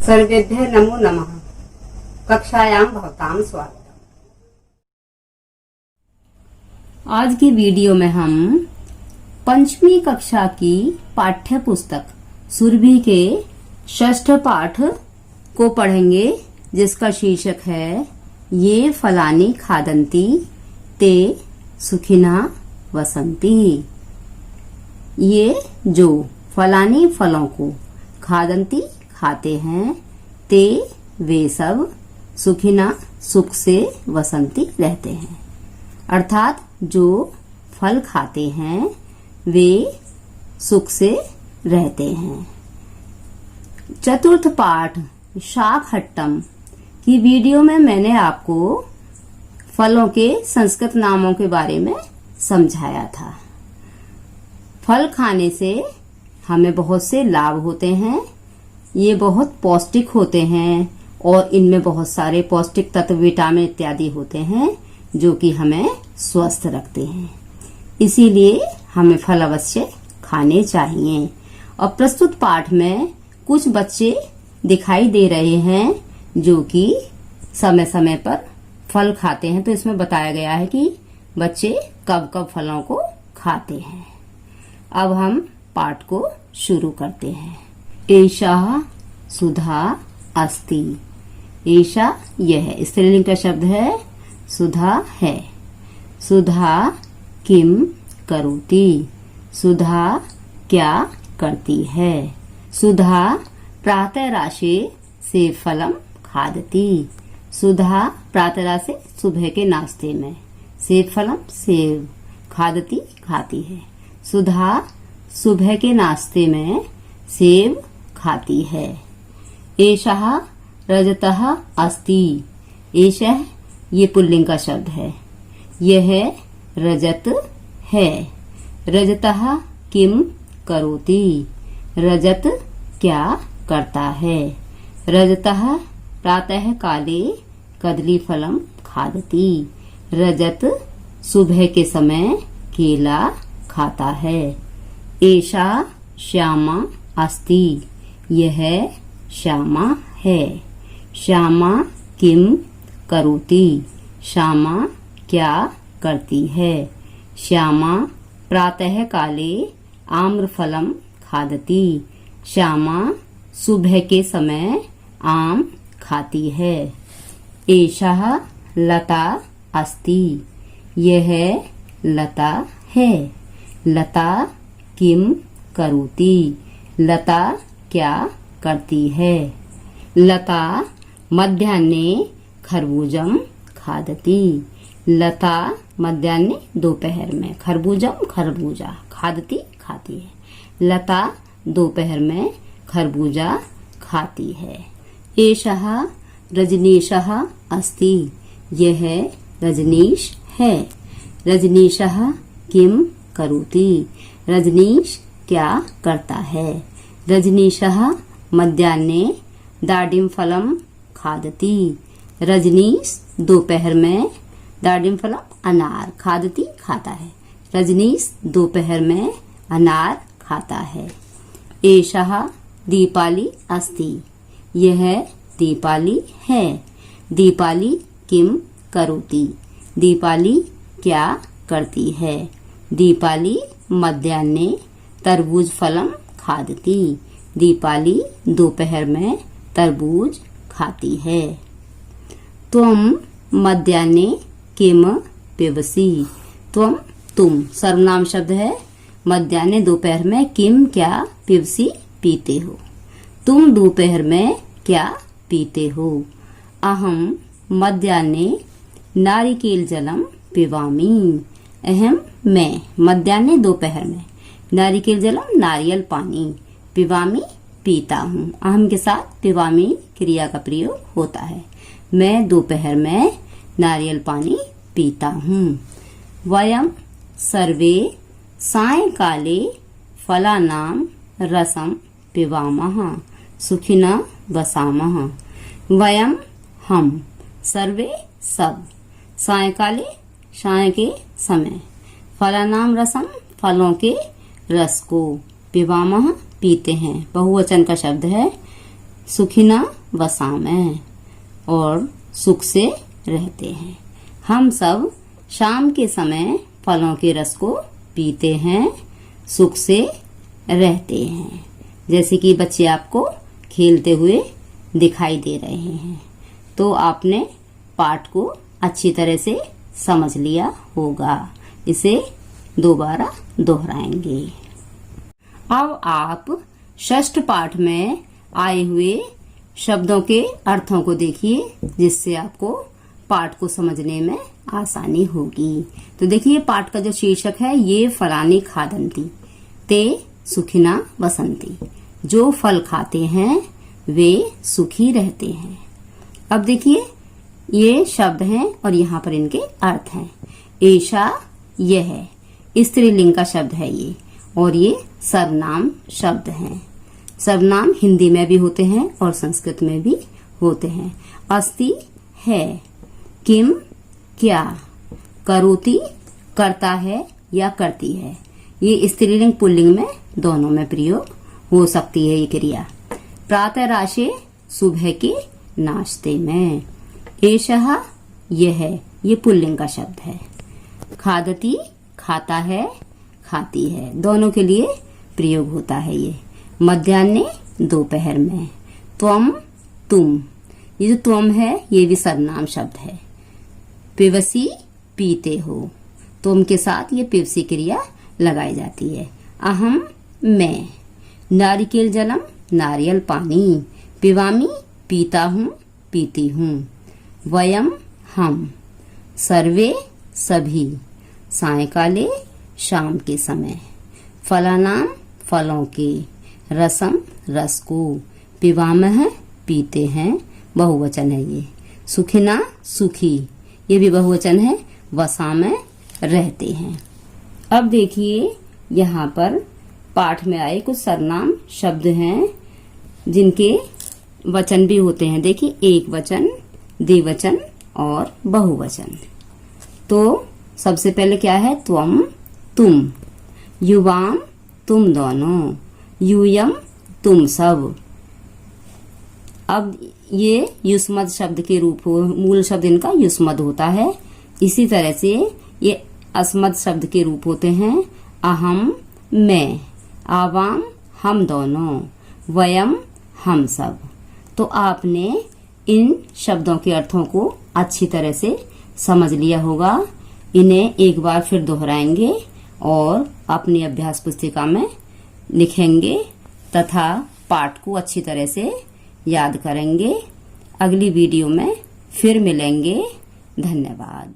सर्वेभ्यः नमो नमः। कक्षायां भवतां स्वागतम्। आज की वीडियो में हम पंचमी कक्षा की पाठ्य पुस्तक सुरभि के षष्ठ पाठ को पढ़ेंगे, जिसका शीर्षक है ये फलानि खादन्ति ते सुखिना वसन्ति। ये जो फलानी फलों को खादन्ति खाते हैं, ते वे सब सुखिना सुख से वसन्ति रहते हैं। अर्थात जो फल खाते हैं वे सुख से रहते हैं। चतुर्थ पाठ शाकहट्टम की वीडियो में मैंने आपको फलों के संस्कृत नामों के बारे में समझाया था। फल खाने से हमें बहुत से लाभ होते हैं। ये बहुत पौष्टिक होते हैं और इनमें बहुत सारे पौष्टिक तत्व, विटामिन इत्यादि होते हैं जो कि हमें स्वस्थ रखते हैं। इसीलिए हमें फल अवश्य खाने चाहिए। और प्रस्तुत पाठ में कुछ बच्चे दिखाई दे रहे हैं जो कि समय समय पर फल खाते हैं। तो इसमें बताया गया है कि बच्चे कब कब फलों को खाते हैं। अब हम पाठ को शुरू करते हैं। एषा सुधा अस्ति। एषा यह स्त्रीलिंग का शब्द है, सुधा है। सुधा किम करोति। सुधा क्या करती है। सुधा प्रातराशे से फलम खादति। सुधा प्रातरा से सुबह के नाश्ते में, से फलम सेव, खादति खाती है। सुधा सुबह के नाश्ते में सेब खाती है। एषः रजतः अस्ति। एषः ये पुल्लिंग का शब्द है, यह रजत है। रजतः किम करोति। रजत क्या करता है। रजतः प्रातः काले कदली फलम खादति। रजत सुबह के समय केला खाता है। एषा श्यामा अस्ति। यह श्यामा है। श्यामा किम करोति। श्यामा क्या करती है। श्यामा प्रातः काले आम्रफलम खादति। श्यामा सुबह के समय आम खाती है। एषः लता अस्ति। यह लता है। लता किम करोति। लता क्या करती है। लता मध्याह्ने खरबूजम खादति। लता मध्याह्ने दोपहर में, खरबूजम खरबूजा, खादति खाती है। लता दोपहर में खरबूजा खाती है। एषः रजनीशः अस्ति। यह रजनीश है। रजनीशः किम करोति। रजनीश क्या करता है। रजनीशः मध्याह्ने दाडिम फलम खादति। रजनीश दोपहर में दाडिम फलम अनार खादति खाता है। रजनीश दोपहर में अनार खाता है। एषः दीपाली अस्ति। यह दीपाली है। दीपाली किम करोति। दीपाली क्या करती है। दीपाली मध्याह्ने तरबूज फलम खादति। दीपाली दोपहर में तरबूज खाती है। त्वम मध्याह्ने किम पिबसि। त्वम तुम सर्वनाम शब्द है। मध्याह्ने दोपहर में किम क्या पिबसि पीते हो। तुम दोपहर में क्या पीते हो। अहम मध्याह्ने नारिकेल जलम पिबामि। अहम मैं मध्याह्ने दोपहर में नारिकेल जलम नारियल पानी, पिबामी पीता हूँ। अहम के साथ पिबामी क्रिया का प्रयोग होता है। मैं दोपहर में नारियल पानी पीता हूँ। वयम सर्वे सायंकाले फलानां रसम पिबामः सुखिना वसामः। वयम हम, सर्वे सब, सायंकाले साय के समय, फलानां रसम फलों के रस को, पिबामः पीते हैं, बहुवचन का शब्द है। सुखिना वसामय और सुख से रहते हैं। हम सब शाम के समय फलों के रस को पीते हैं, सुख से रहते हैं। जैसे कि बच्चे आपको खेलते हुए दिखाई दे रहे हैं, तो आपने पाठ को अच्छी तरह से समझ लिया होगा। इसे दोबारा दोहराएंगे। अब आप षष्ठ पाठ में आए हुए शब्दों के अर्थों को देखिए, जिससे आपको पाठ को समझने में आसानी होगी। तो देखिए, पाठ का जो शीर्षक है, ये फलानी खादंती ते सुखिना वसंती। जो फल खाते हैं वे सुखी रहते हैं। अब देखिए, ये शब्द हैं और यहाँ पर इनके अर्थ हैं। ऐशा, यह स्त्रीलिंग का शब्द है ये, और ये सर्वनाम शब्द हैं। सर्वनाम हिंदी में भी होते हैं और संस्कृत में भी होते हैं। अस्ति, है। किम, क्या। करोति, करता है या करती है। ये स्त्रीलिंग पुल्लिंग में दोनों में प्रयोग हो सकती है ये क्रिया। प्रातः राशे, सुबह के नाश्ते में। एषः, यह, ये पुल्लिंग का शब्द है। खादती, खाता है, खाती है। दोनों के लिए प्रयोग होता है ये। मध्याह्ने, दोपहर में। त्वम, तुम। ये जो त्वम है ये भी सर्वनाम शब्द है। पिबसी, पीते हो। तुम के साथ ये पिबसी क्रिया लगाई जाती है। अहम, मैं। नारिकेल जलम, नारियल पानी। पिबामी, पीता हूँ, पीती हूँ। वयम, हम। सर्वे, सभी। सायकाले, शाम के समय। फलानाम, फलों के। रसम, रस को। पिबामह, पीते हैं, बहुवचन है ये। सुखिना, सुखी, ये भी बहुवचन है। वसामय, रहते हैं। अब देखिए, यहाँ पर पाठ में आए कुछ सर्वनाम शब्द हैं जिनके वचन भी होते हैं। देखिए, एक वचन, द्विवचन और बहुवचन। तो सबसे पहले क्या है? त्वम, तुम। युवाम, तुम दोनों। यूयम, तुम सब। अब ये युष्मद शब्द के रूप हो, मूल शब्द इनका युष्मद होता है। इसी तरह से ये अस्मद शब्द के रूप होते हैं। अहम, मैं। आवाम, हम दोनों। वयम, हम सब। तो आपने इन शब्दों के अर्थों को अच्छी तरह से समझ लिया होगा। इन्हें एक बार फिर दोहराएंगे और अपनी अभ्यास पुस्तिका में लिखेंगे तथा पाठ को अच्छी तरह से याद करेंगे। अगली वीडियो में फिर मिलेंगे। धन्यवाद।